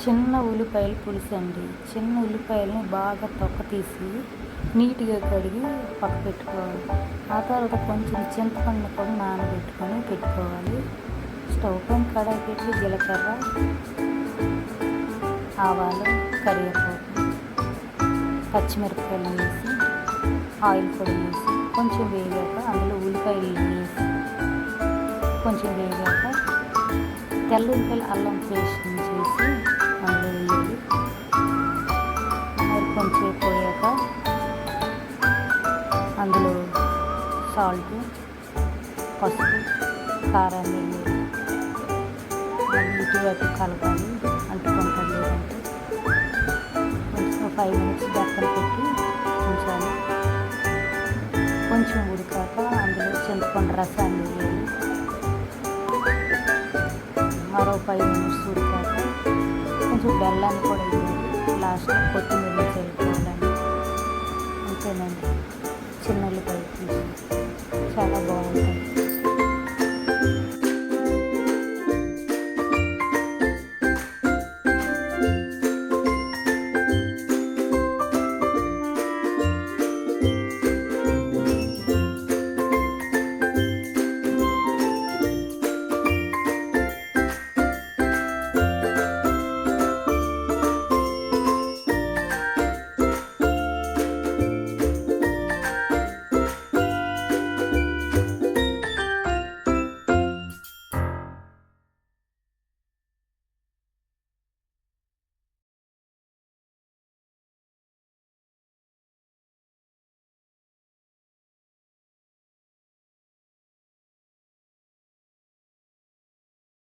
చిన్న ఉల్లిపాయల పులుసు అండి. చిన్న ఉల్లిపాయలని బాగా తొక్క తీసి నీట్గా కడిగి పక్క పెట్టుకోవాలి. ఆ తర్వాత కొంచెం చింతపండు కూడా నానబెట్టుకొని పెట్టుకోవాలి. స్టవ్ పైన కడాయి పెట్టి జీలకర్ర, ఆవాలు, కరివేపాకు, పచ్చిమిరపకాయలు వేసి ఆయిల్ కూడా వేసి కొంచెం వేగాక అందులో ఉల్లిపాయలు వేసి కొంచెం వేగాక తెల్ల ఉల్లిపాయలు అల్లం పేస్ట్ చేసి అందులో వేయాలి. మరి కొంచెం పోయాక అందులో సాల్ట్, పసుపు, కారాన్ని వేయాలి. మళ్ళీ ఇటువైపు కలపాలి, అంటుకుంటారు లేదంటే కొంచెం 5 minutes పక్కన పెట్టి ఉంచాలి. కొంచెం ఉడికాక అందులో చింతపండు రసాన్ని వేయాలి. మరో 5 minutes ఉడికాక కొంచెం బెల్లాన్ని కూడా వేయాలి. లాస్ట్లో కొత్తిమీర చల్లుకోవాలండి. అంతేనండి, చిన్న ఉల్లిపాయ పులుసు చాలా బాగుంటుంది.